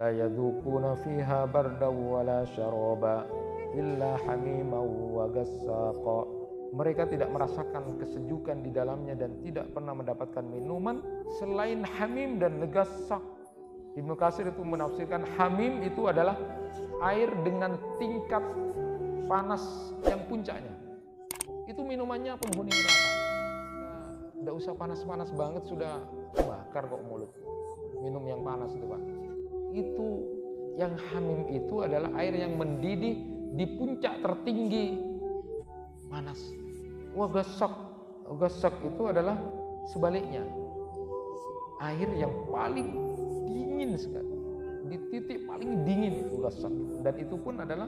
la yadzuquna fiha bardaw wala syaraba illa hamiman wa gassaqa. Mereka tidak merasakan kesejukan di dalamnya dan tidak pernah mendapatkan minuman selain hamim dan gassak. Ibnu Katsir itu menafsirkan hamim itu adalah air dengan tingkat panas yang puncaknya. Itu minumannya penghuni neraka. Tidak usah panas-panas banget sudah bakar kok mulut. Minum yang panas itu Pak. Itu yang hamim itu adalah air yang mendidih di puncak tertinggi panas. Wah gassak itu adalah sebaliknya, air yang paling dingin sekali, di titik paling dingin itu gassak, dan itu pun adalah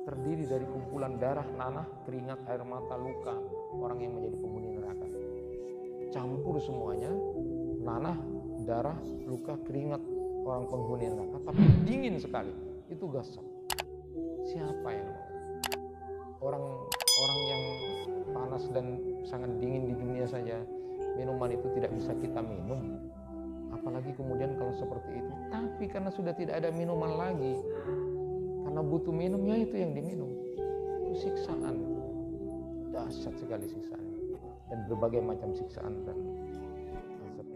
terdiri dari kumpulan darah, nanah, keringat, air mata, luka orang yang menjadi penghuni neraka. Campur semuanya, nanah, darah, luka, keringat orang penghuni neraka, tapi dingin sekali. Itu gassak. Siapa yang mau? Orang yang panas dan sangat dingin di dunia saja minuman itu tidak bisa kita minum, apalagi kemudian kalau seperti itu. Tapi karena sudah tidak ada minuman lagi, karena butuh minumnya itu yang diminum, itu siksaan, dahsyat sekali siksaan, dan berbagai macam siksaan dan azab.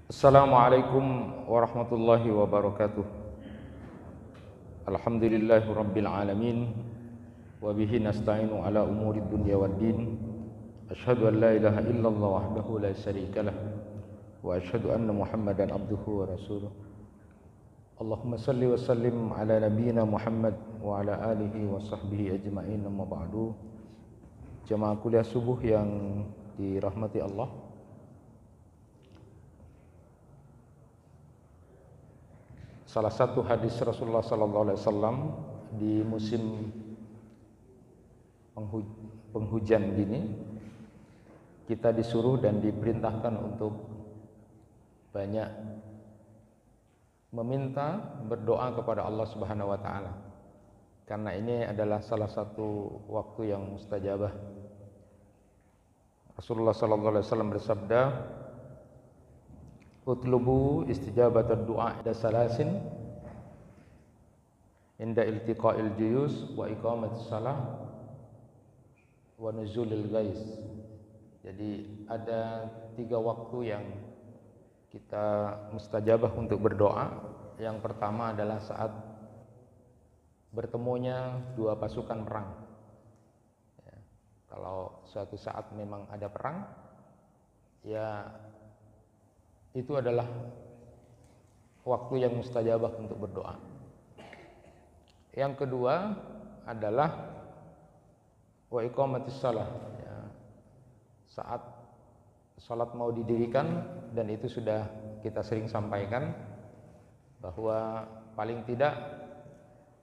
Assalamualaikum warahmatullahi wabarakatuh. Alhamdulillahi rabbil alamin, wa bihi nasta'inu ala umuri dunya waddin. Asyhadu an la ilaha illallah wahdahu la syarikalah, wa asyhadu anna Muhammadan abduhu wa rasuluh. Allahumma salli wa sallim ala nabiyyina Muhammad wa ala alihi wa sahbihi ajma'in, amma ba'du. Jemaah kuliah subuh yang dirahmati Allah, salah satu hadis Rasulullah SAW di musim penghujan gini, kita disuruh dan diperintahkan untuk banyak meminta, berdoa kepada Allah Subhanahu wa taala. Karena ini adalah salah satu waktu yang mustajabah. Rasulullah SAW bersabda, "Utlubu istijabat ad-du'a ila salasin inda iltiqa'il juyus wa iqamatis shalah wa nuzulil ghais." Jadi ada 3 waktu yang kita mustajabah untuk berdoa. Yang pertama adalah saat bertemunya 2 pasukan perang. Ya, kalau suatu saat memang ada perang, ya itu adalah waktu yang mustajabah untuk berdoa. Yang kedua adalah wa iqamatis shalah, ya, saat salat mau didirikan, dan itu sudah kita sering sampaikan bahwa paling tidak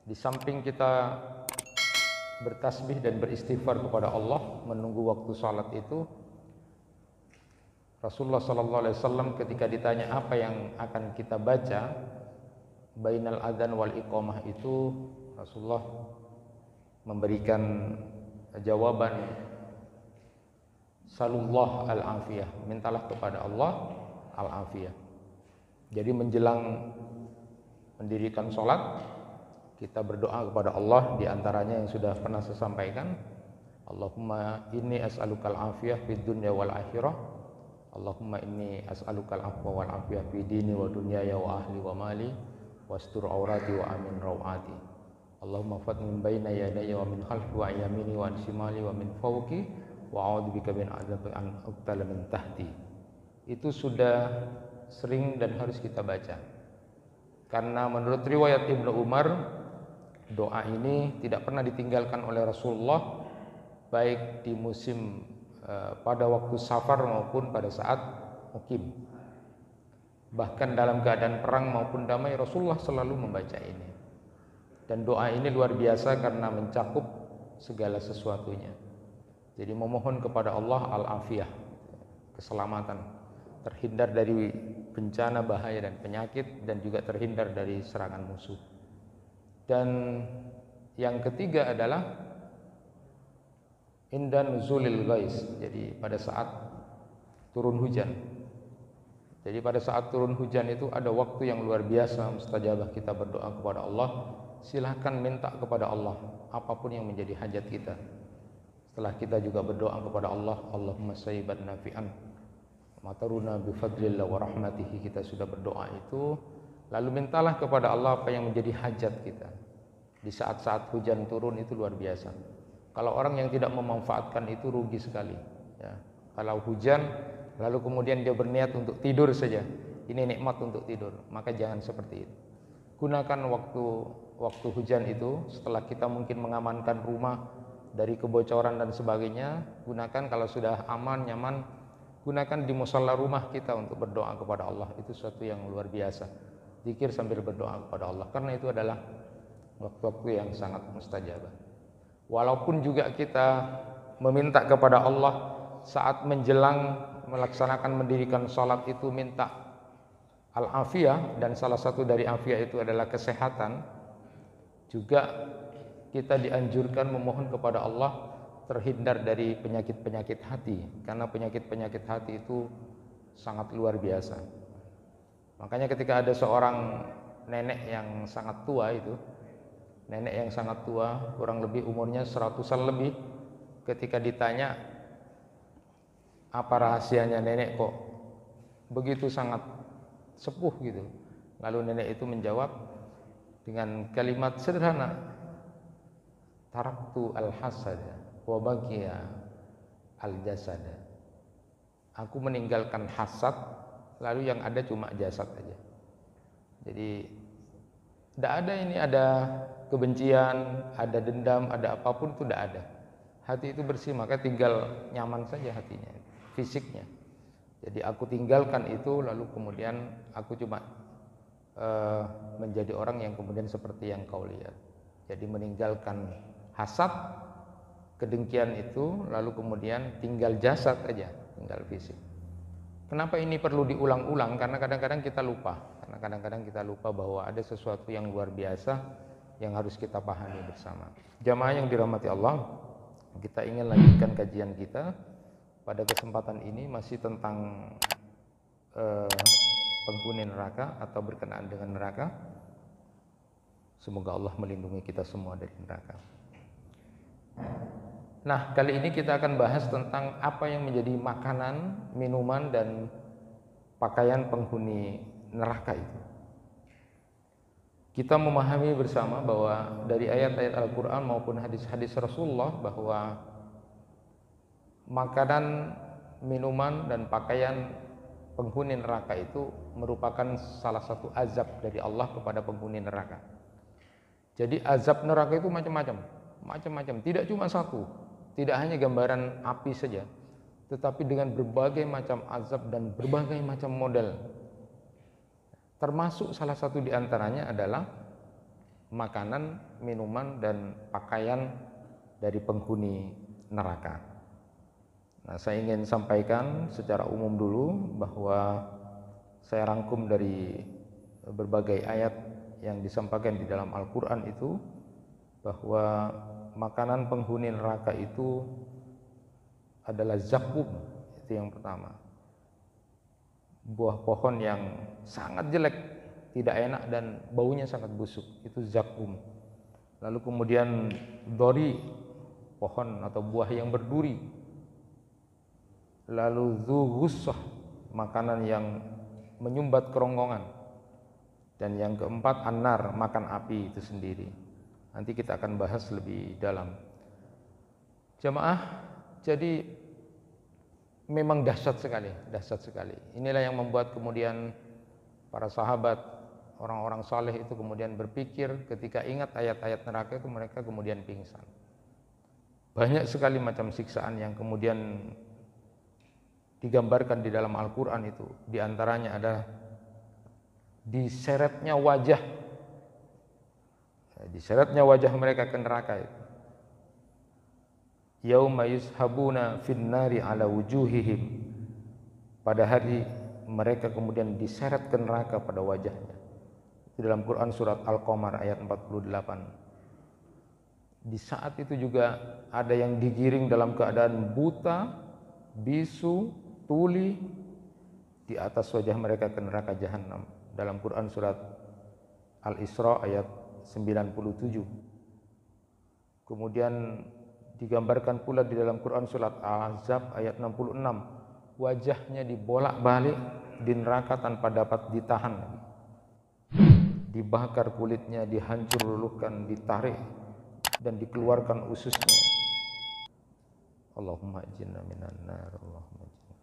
di samping kita bertasbih dan beristighfar kepada Allah menunggu waktu salat itu, Rasulullah SAW ketika ditanya apa yang akan kita baca bainal adzan wal iqamah itu, Rasulullah memberikan jawaban, salullah al-afiyah, mintalah kepada Allah al-afiyah. Jadi menjelang mendirikan sholat, kita berdoa kepada Allah, diantaranya yang sudah pernah saya sampaikan, Allahumma inni as'alukal afiyah fid dunya wal akhirah, Allahumma inni as'alukal afwa wal afiyah fi dini wa dunyaya wa ahli wa mali wastur aurati wa amin rawati. Allahumma fat min baina yadayya wa min khalfi wa yamini wa an shimali wa min fawqi wa a'udzubika min adzabi an uqtala min tahti. Itu sudah sering dan harus kita baca. Karena menurut riwayat Ibnu Umar, doa ini tidak pernah ditinggalkan oleh Rasulullah, baik di musim pada waktu safar maupun pada saat mukim. Bahkan dalam keadaan perang maupun damai, Rasulullah selalu membaca ini. Dan doa ini luar biasa karena mencakup segala sesuatunya. Jadi memohon kepada Allah al-afiyah, keselamatan, terhindar dari bencana, bahaya dan penyakit, dan juga terhindar dari serangan musuh. Dan yang ketiga adalah inda nuzulil ghais, jadi pada saat turun hujan. Jadi pada saat turun hujan itu ada waktu yang luar biasa mustajabah kita berdoa kepada Allah. Silahkan minta kepada Allah apapun yang menjadi hajat kita. Setelah kita juga berdoa kepada Allah, Allahumma sayyiban nafi'an mataruna bifadlillah wa rahmatihi, kita sudah berdoa itu, lalu mintalah kepada Allah apa yang menjadi hajat kita. Di saat-saat hujan turun itu luar biasa. Kalau orang yang tidak memanfaatkan itu rugi sekali ya. Kalau hujan lalu kemudian dia berniat untuk tidur saja, ini nikmat untuk tidur, maka jangan seperti itu. Gunakan waktu hujan itu setelah kita mungkin mengamankan rumah dari kebocoran dan sebagainya. Gunakan kalau sudah aman, nyaman, gunakan di musala rumah kita untuk berdoa kepada Allah. Itu sesuatu yang luar biasa. Zikir sambil berdoa kepada Allah, karena itu adalah waktu-waktu yang sangat mustajabah. Walaupun juga kita meminta kepada Allah saat menjelang melaksanakan mendirikan sholat itu, minta al-afiyah, dan salah satu dari afiyah itu adalah kesehatan. Juga kita dianjurkan memohon kepada Allah terhindar dari penyakit-penyakit hati, karena penyakit-penyakit hati itu sangat luar biasa. Makanya ketika ada seorang nenek yang sangat tua itu, nenek yang sangat tua, kurang lebih umurnya 100-an lebih, ketika ditanya apa rahasianya nenek kok begitu sangat sepuh gitu, lalu nenek itu menjawab dengan kalimat sederhana, taraktu al-hasada wa baqiya al-jasada. Aku meninggalkan hasad, lalu yang ada cuma jasad aja. Jadi tidak ada ini, ada kebencian, ada dendam, ada apapun itu tidak ada. Hati itu bersih, maka tinggal nyaman saja hatinya, fisiknya. Jadi aku tinggalkan itu, lalu kemudian aku cuma menjadi orang yang kemudian seperti yang kau lihat. Jadi meninggalkan hasad, kedengkian itu, lalu kemudian tinggal jasad aja, tinggal fisik. Kenapa ini perlu diulang-ulang? Karena kadang-kadang kita lupa. Karena kadang-kadang kita lupa bahwa ada sesuatu yang luar biasa yang harus kita pahami bersama. Jamaah yang dirahmati Allah, kita ingin lanjutkan kajian kita. Pada kesempatan ini masih tentang penghuni neraka atau berkenaan dengan neraka. Semoga Allah melindungi kita semua dari neraka. Nah, kali ini kita akan bahas tentang apa yang menjadi makanan, minuman, dan pakaian penghuni neraka itu. Kita memahami bersama bahwa dari ayat-ayat Al-Quran maupun hadis-hadis Rasulullah bahwa makanan, minuman, dan pakaian penghuni neraka itu merupakan salah satu azab dari Allah kepada penghuni neraka. Jadi azab neraka itu macam-macam, tidak cuma satu, tidak hanya gambaran api saja, tetapi dengan berbagai macam azab dan berbagai macam model. Termasuk salah satu di antaranya adalah makanan, minuman, dan pakaian dari penghuni neraka. Nah, saya ingin sampaikan secara umum dulu bahwa saya rangkum dari berbagai ayat yang disampaikan di dalam Al-Quran itu, bahwa makanan penghuni neraka itu adalah zakum. Itu yang pertama, buah pohon yang sangat jelek, tidak enak, dan baunya sangat busuk, itu zakum. Lalu kemudian dori, pohon atau buah yang berduri. Lalu dzugussah, makanan yang menyumbat kerongkongan. Dan yang keempat annar, makan api itu sendiri. Nanti kita akan bahas lebih dalam. Jamaah, jadi memang dahsyat sekali. Inilah yang membuat kemudian para sahabat, orang-orang saleh itu kemudian berpikir ketika ingat ayat-ayat neraka itu, mereka kemudian pingsan. Banyak sekali macam siksaan yang kemudian digambarkan di dalam Al-Quran itu. Di antaranya ada diseretnya wajah mereka ke neraka itu. Yauma yushabuna finnari ala wujuhihim, pada hari mereka kemudian diseret ke neraka pada wajahnya. Di dalam Quran surat Al-Qamar ayat 48. Di saat itu juga ada yang digiring dalam keadaan buta, bisu, tuli, di atas wajah mereka ke neraka jahanam. Dalam Quran surat Al-Isra ayat 97. Kemudian digambarkan pula di dalam Quran surat Al-Ahzab ayat 66. Wajahnya dibolak-balik di neraka tanpa dapat ditahan. Dibakar kulitnya, dihancur luluhkan, ditarik dan dikeluarkan ususnya. Allahumma ajinna minan nar, Allahumma ajinna.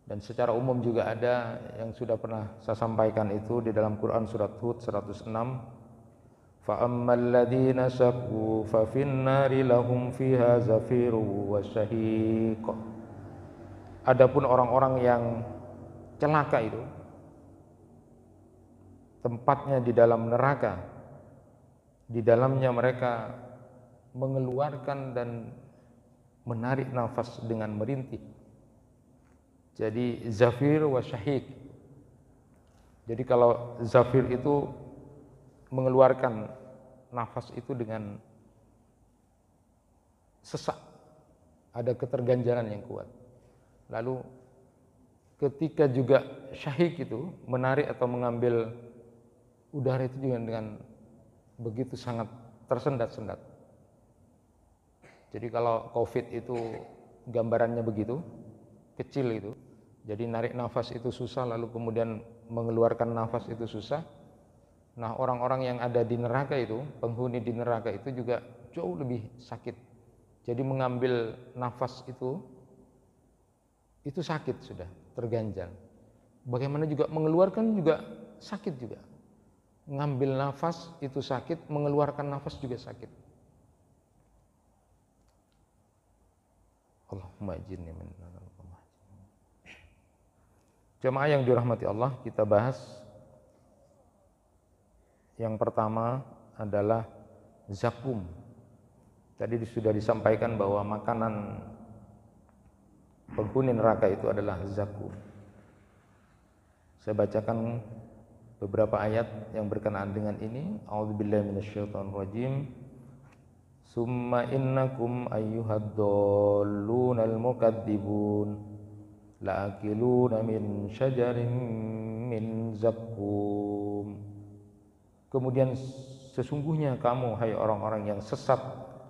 Dan secara umum juga ada yang sudah pernah saya sampaikan itu di dalam Quran surat Hud 106. Fa ammal ladzina syaqu fa fin nari lahum fiha zafirun wa syahiq. Adapun orang-orang yang celaka itu tempatnya di dalam neraka. Di dalamnya mereka mengeluarkan dan menarik nafas dengan merintih. Jadi zafir wa syahiq. Jadi kalau zafir itu mengeluarkan nafas itu dengan sesak, ada keterganjalan yang kuat. Lalu ketika juga syahiq itu menarik atau mengambil udara itu juga dengan begitu sangat tersendat-sendat. Jadi kalau COVID itu gambarannya begitu, kecil itu. Jadi narik nafas itu susah, lalu kemudian mengeluarkan nafas itu susah. Nah, orang-orang yang ada di neraka itu, penghuni di neraka itu juga jauh lebih sakit. Jadi mengambil nafas itu sakit sudah, terganjal. Bagaimana juga mengeluarkan juga sakit juga. Ngambil nafas itu sakit, mengeluarkan nafas juga sakit. Allahumma ajirni min nar. Jemaah yang dirahmati Allah, kita bahas yang pertama adalah zakum. Tadi sudah disampaikan bahwa makanan penghuni neraka itu adalah zakum. Saya bacakan beberapa ayat yang berkenaan dengan ini. A'udzubillahi minasyaitonirrajim. Summa innakum ayyuhad-dallunal mukadzibun la'akiluna min syajarin min zakum. Kemudian sesungguhnya kamu hai orang-orang yang sesat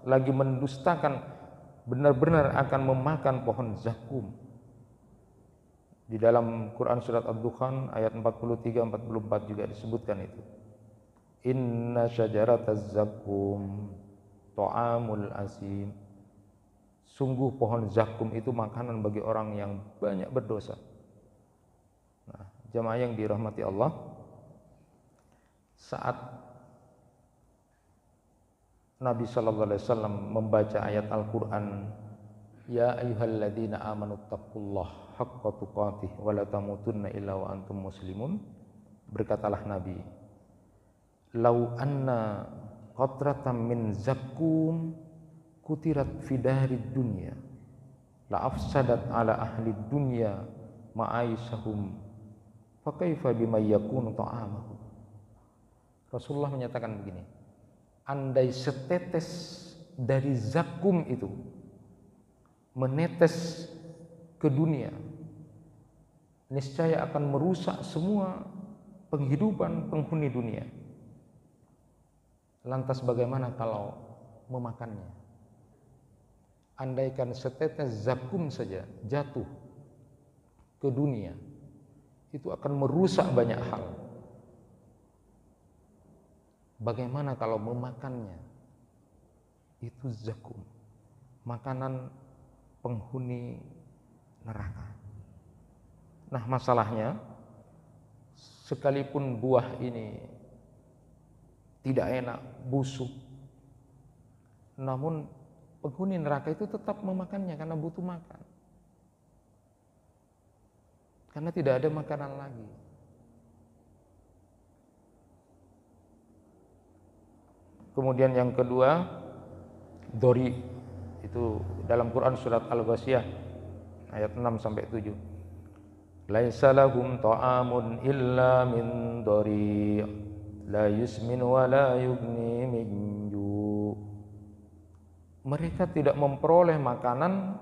lagi mendustakan, benar-benar akan memakan pohon zakum. Di dalam Quran surat Ad-Dukhan ayat 43-44 juga disebutkan itu. Inna syajarataz zakum ta'amul asim. Sungguh pohon zakum itu makanan bagi orang yang banyak berdosa. Nah, jemaah yang dirahmati Allah, saat Nabi sallallahu alaihi wasallam membaca ayat Al-Qur'an, ya ayyuhalladzina amanu taqullaha haqqa tuqatih wa la tamutunna illa wa antum muslimun, berkatalah Nabi, lau anna qatratan min zakum kutirat fi darid dunya la afsadat ala ahli dunya ma'aisahum fa kaifa bima yakunu ta'amahu. Rasulullah menyatakan begini, andai setetes dari zakum itu menetes ke dunia, niscaya akan merusak semua penghidupan penghuni dunia. Lantas bagaimana kalau memakannya? Andaikan setetes zakum saja jatuh ke dunia, itu akan merusak banyak hal. Bagaimana kalau memakannya? Itu zakum, makanan penghuni neraka. Nah, masalahnya sekalipun buah ini tidak enak, busuk, namun penghuni neraka itu tetap memakannya karena butuh makan. Karena tidak ada makanan lagi. Kemudian yang kedua, dori. Itu dalam Quran surat Al-Ghasyiyah ayat 6-7. Laisa lahum ta'amun illa min dori, la yusmin wa la yughni min ju'. mereka tidak memperoleh makanan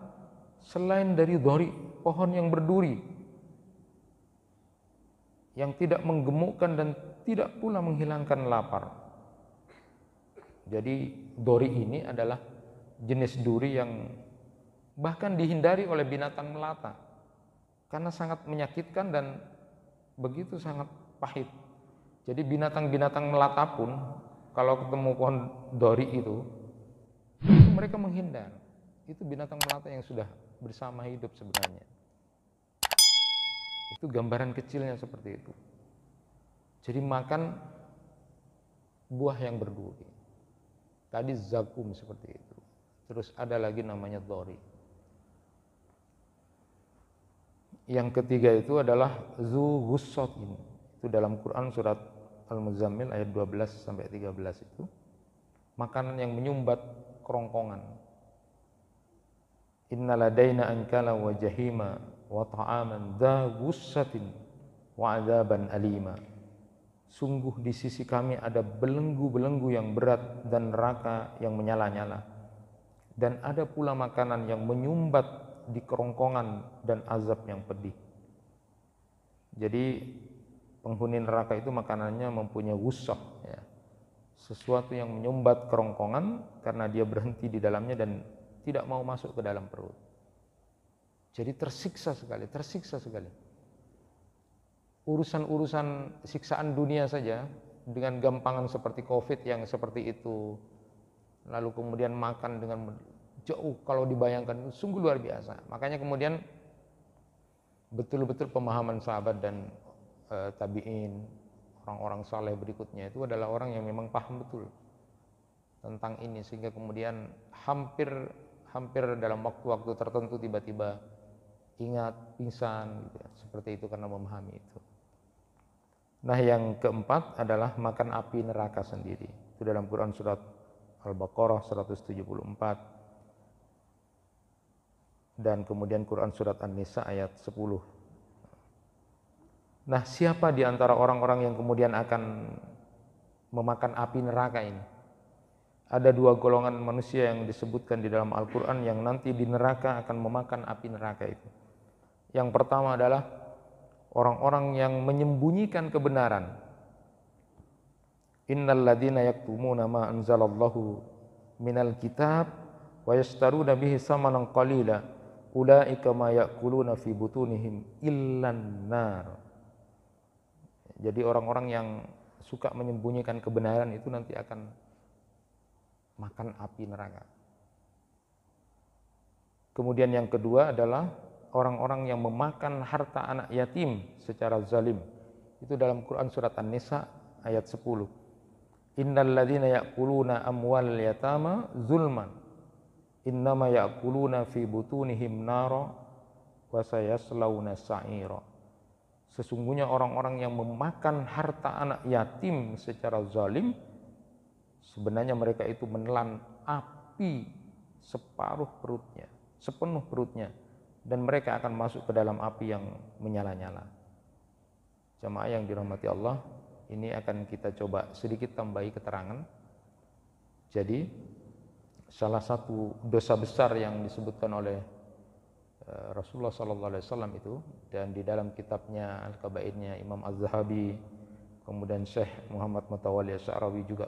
selain dari dori, pohon yang berduri, yang tidak menggemukkan dan tidak pula menghilangkan lapar. Jadi dori ini adalah jenis duri yang bahkan dihindari oleh binatang melata karena sangat menyakitkan dan begitu sangat pahit. Jadi binatang-binatang melata pun kalau ketemu pohon dori itu mereka menghindar. Itu binatang melata yang sudah bersama hidup sebenarnya. Itu gambaran kecilnya seperti itu. Jadi makan buah yang berduri. Tadi zakum seperti itu. Terus ada lagi namanya dori. Yang ketiga itu adalah zu ghussatin. Itu dalam Quran surat Al-Muzammil ayat 12 sampai 13 itu. Makanan yang menyumbat kerongkongan. Inna ladaina ankala wa jahima wa ta'aman dha ghussatin wa adzaban alima. Sungguh di sisi kami ada belenggu-belenggu yang berat dan neraka yang menyala-nyala. Dan ada pula makanan yang menyumbat di kerongkongan dan azab yang pedih. Jadi penghuni neraka itu makanannya mempunyai ghussah, ya. Sesuatu yang menyumbat kerongkongan karena dia berhenti di dalamnya dan tidak mau masuk ke dalam perut. Jadi tersiksa sekali. Urusan-urusan siksaan dunia saja dengan gampangan seperti COVID yang seperti itu, lalu kemudian makan dengan jauh kalau dibayangkan sungguh luar biasa. Makanya kemudian betul-betul pemahaman sahabat dan tabi'in, orang-orang saleh berikutnya itu adalah orang yang memang paham betul tentang ini, sehingga kemudian hampir dalam waktu-waktu tertentu tiba-tiba ingat, pingsan gitu ya, seperti itu karena memahami itu. Nah, yang keempat adalah makan api neraka sendiri. Itu dalam Quran surat Al-Baqarah 174 dan kemudian Quran surat An-Nisa ayat 10. Nah, siapa di antara orang-orang yang kemudian akan memakan api neraka ini? Ada dua golongan manusia yang disebutkan di dalam Al-Quran yang nanti di neraka akan memakan api neraka itu. Yang pertama adalah orang-orang yang menyembunyikan kebenaran. Innal ladzina yaktumuna ma anzalallahu minal kitab wa yashtaruna bihi samanan qalila ulaika ma ya'kuluna fi butunihim illan nar. Jadi orang-orang yang suka menyembunyikan kebenaran itu nanti akan makan api neraka. Kemudian yang kedua adalah orang-orang yang memakan harta anak yatim secara zalim. Itu dalam Quran surat An-Nisa ayat 10. Innal ladzina ya'kuluna amwal yatama zulman innama ya'kuluna fi butunihim nara wa sayaslawna sa'ira. Sesungguhnya orang-orang yang memakan harta anak yatim secara zalim, sebenarnya mereka itu menelan api sepenuh perutnya, dan mereka akan masuk ke dalam api yang menyala-nyala. Jamaah yang dirahmati Allah, ini akan kita coba sedikit tambahi keterangan. Jadi salah satu dosa besar yang disebutkan oleh Rasulullah SAW itu, dan di dalam kitabnya Al-Kabairnya Imam Az-Zahabi, kemudian Syekh Muhammad Mutawalli Asy'arawi juga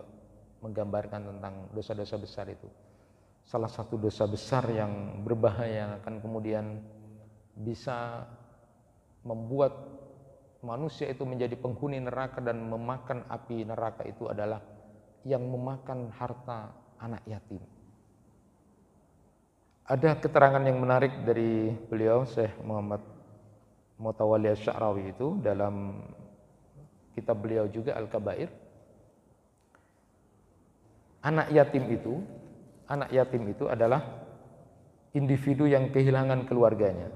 menggambarkan tentang dosa-dosa besar itu. Salah satu dosa besar yang berbahaya akan kemudian bisa membuat manusia itu menjadi penghuni neraka dan memakan api neraka itu adalah yang memakan harta anak yatim. Ada keterangan yang menarik dari beliau Syekh Muhammad Mutawalli Asy'arawi itu dalam kitab beliau juga Al-Kabair. Anak yatim itu adalah individu yang kehilangan keluarganya,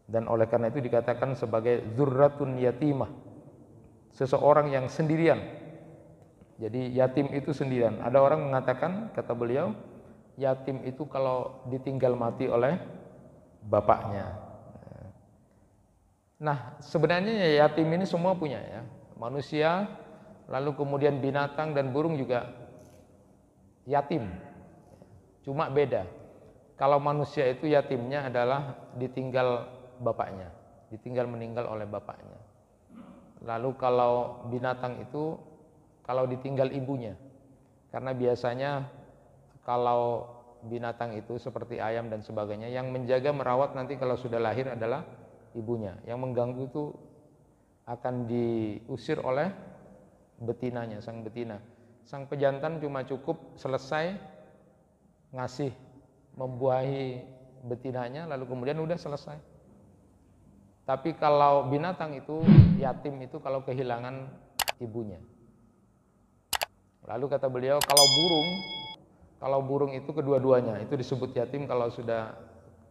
dan oleh karena itu dikatakan sebagai dzurratun yatimah, seseorang yang sendirian. Jadi yatim itu sendirian. Ada orang mengatakan, kata beliau, yatim itu kalau ditinggal mati oleh bapaknya. Nah, sebenarnya yatim ini semua punya, ya, manusia, lalu kemudian binatang dan burung juga yatim. Cuma beda. Kalau manusia itu yatimnya adalah ditinggal bapaknya, ditinggal meninggal oleh bapaknya. Lalu kalau binatang itu kalau ditinggal ibunya. Karena biasanya kalau binatang itu seperti ayam dan sebagainya, yang menjaga merawat nanti kalau sudah lahir adalah ibunya. Yang mengganggu itu akan diusir oleh betinanya, sang betina. Sang pejantan cuma cukup selesai ngasih membuahi betinanya lalu kemudian udah selesai. Tapi kalau binatang itu yatim itu kalau kehilangan ibunya. Lalu kata beliau kalau burung itu kedua-duanya itu disebut yatim kalau sudah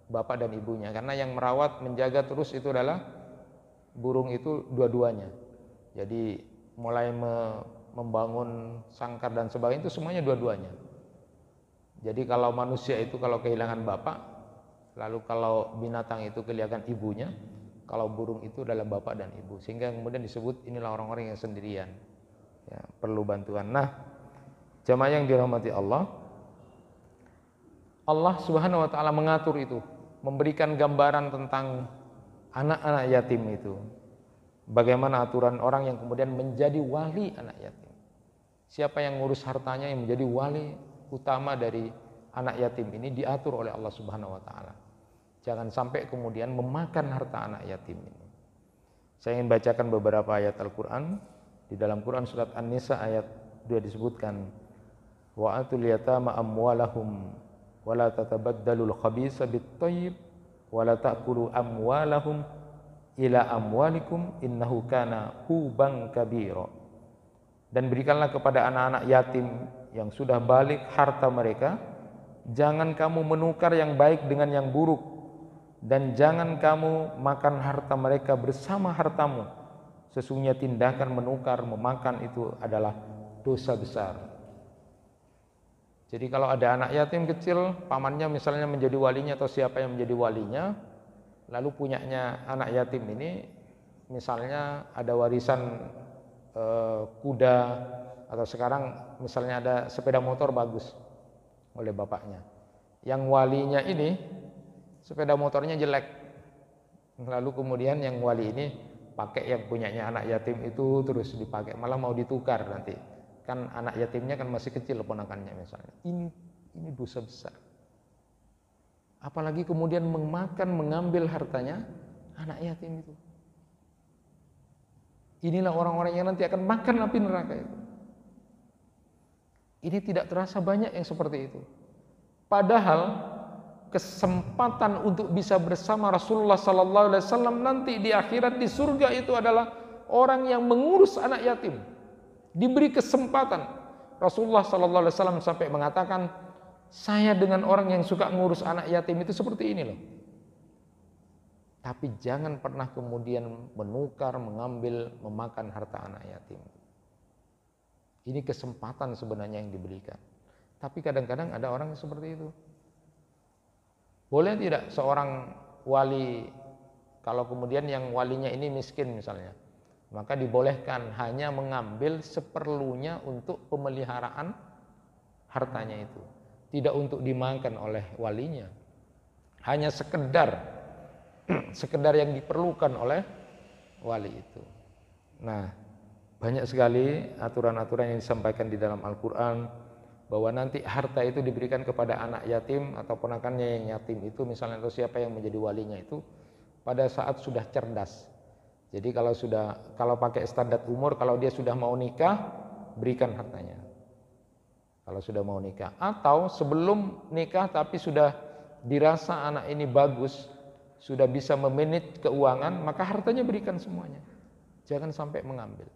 bapak dan ibunya, karena yang merawat menjaga terus itu adalah burung itu dua-duanya. Jadi mulai membangun sangkar dan sebagainya itu semuanya dua-duanya. Jadi kalau manusia itu kalau kehilangan bapak, lalu kalau binatang itu kehilangan ibunya, kalau burung itu adalah bapak dan ibu, sehingga kemudian disebut inilah orang-orang yang sendirian, ya, perlu bantuan. Nah, jamaah yang dirahmati Allah, Allah Subhanahu wa taala mengatur itu, memberikan gambaran tentang anak-anak yatim itu. Bagaimana aturan orang yang kemudian menjadi wali anak yatim. Siapa yang ngurus hartanya, yang menjadi wali utama dari anak yatim ini diatur oleh Allah Subhanahu wa taala. Jangan sampai kemudian memakan harta anak yatim ini. Saya ingin bacakan beberapa ayat Al-Qur'an. Di dalam Quran surat An-Nisa ayat 2 disebutkan, wa atul yatama amwalahum wa la tatabaddalul khabisa bit-thayyib wa la ta'kulu amwalahum ila amwalikum innahu kana huban kabira. Dan berikanlah kepada anak-anak yatim yang sudah balik harta mereka, jangan kamu menukar yang baik dengan yang buruk, dan jangan kamu makan harta mereka bersama hartamu. Sesungguhnya tindakan menukar, memakan itu adalah dosa besar. Jadi kalau ada anak yatim kecil, pamannya misalnya menjadi walinya atau siapa yang menjadi walinya, lalu punyanya anak yatim ini, misalnya ada warisan kuda, atau sekarang misalnya ada sepeda motor bagus oleh bapaknya. Yang walinya ini sepeda motornya jelek, lalu kemudian yang wali ini pakai yang punyanya anak yatim itu terus dipakai, malah mau ditukar nanti. Kan anak yatimnya kan masih kecil ponakannya misalnya. Ini dosa besar. Apalagi kemudian mengambil hartanya anak yatim itu. Inilah orang-orang yang nanti akan makan api neraka itu. Ini tidak terasa banyak yang seperti itu. Padahal kesempatan untuk bisa bersama Rasulullah sallallahu alaihi wasallam nanti di akhirat di surga itu adalah orang yang mengurus anak yatim. Diberi kesempatan. Rasulullah sallallahu alaihi wasallam sampai mengatakan, saya dengan orang yang suka ngurus anak yatim itu seperti ini loh. Tapi jangan pernah kemudian menukar, mengambil, memakan harta anak yatim. Ini kesempatan sebenarnya yang diberikan. Tapi kadang-kadang ada orang yang seperti itu. Boleh tidak seorang wali, kalau kemudian yang walinya ini miskin misalnya, maka dibolehkan hanya mengambil seperlunya untuk pemeliharaan hartanya itu. Tidak untuk dimakan oleh walinya. Hanya sekedar yang diperlukan oleh wali itu. Nah, banyak sekali aturan-aturan yang disampaikan di dalam Al-Quran, bahwa nanti harta itu diberikan kepada anak yatim atau ponakannya yang yatim itu misalnya, atau siapa yang menjadi walinya itu pada saat sudah cerdas. Jadi kalau pakai standar umur, kalau dia sudah mau nikah, berikan hartanya. Kalau sudah mau nikah, atau sebelum nikah tapi sudah dirasa anak ini bagus, sudah bisa memanage keuangan, maka hartanya berikan semuanya. Jangan sampai mengambil.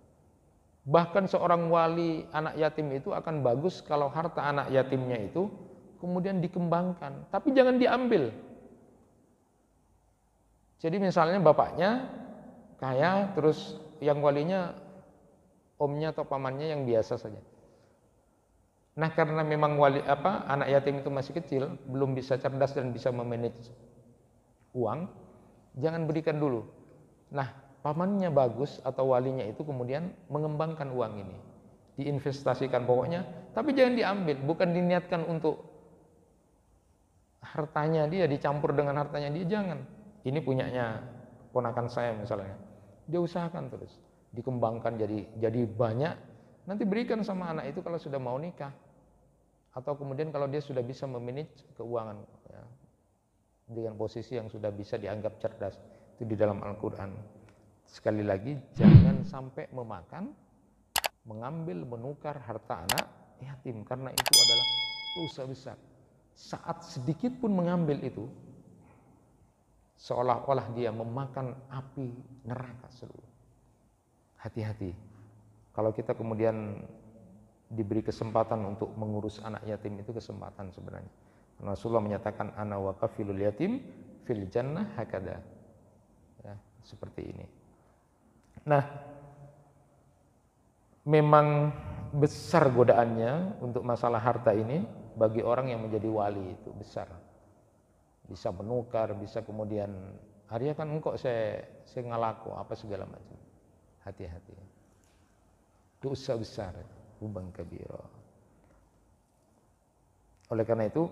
Bahkan seorang wali anak yatim itu akan bagus kalau harta anak yatimnya itu kemudian dikembangkan, tapi jangan diambil. Jadi misalnya bapaknya kaya, terus yang walinya omnya atau pamannya yang biasa saja. Nah, karena memang anak yatim itu masih kecil, belum bisa cerdas dan bisa memanage uang, jangan berikan dulu. Nah, pamannya bagus atau walinya itu kemudian mengembangkan uang ini, diinvestasikan pokoknya, tapi jangan diambil, bukan diniatkan untuk hartanya dia dicampur dengan hartanya dia, jangan. Ini punyanya ponakan saya misalnya. Dia usahakan terus, dikembangkan jadi banyak, nanti berikan sama anak itu kalau sudah mau nikah. Atau kemudian kalau dia sudah bisa memanage keuangan, ya, dengan posisi yang sudah bisa dianggap cerdas. Itu di dalam Al-Quran. Sekali lagi, jangan sampai mengambil, menukar harta anak yatim, karena itu adalah dosa besar. Saat sedikit pun mengambil itu, seolah-olah dia memakan api neraka seluruh. Hati-hati. Kalau kita kemudian diberi kesempatan untuk mengurus anak yatim, itu kesempatan sebenarnya. Rasulullah menyatakan ana wa kafilul yatim fil jannah hakada. Ya, seperti ini. Nah, memang besar godaannya untuk masalah harta ini bagi orang yang menjadi wali, itu besar. Bisa menukar, bisa kemudian Arya kan engkau saya ngalaku apa segala macam. Hati-hati. Dosa besar, hubang kabira. Oleh karena itu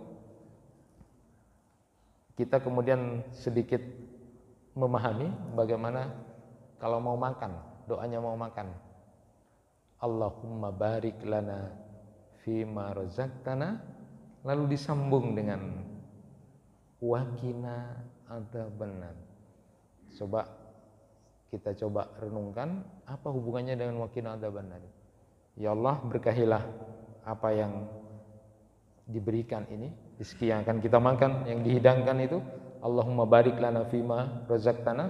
kita kemudian sedikit memahami bagaimana kalau mau makan, doanya mau makan. Allahumma barik lana fima razaqtana, lalu disambung dengan wakina adzabannar. Kita coba renungkan apa hubungannya dengan wakina adzabannar. Ya Allah, berkahilah apa yang diberikan ini, rezeki yang akan kita makan, yang dihidangkan itu. Allahumma barik lana fima razaqtana.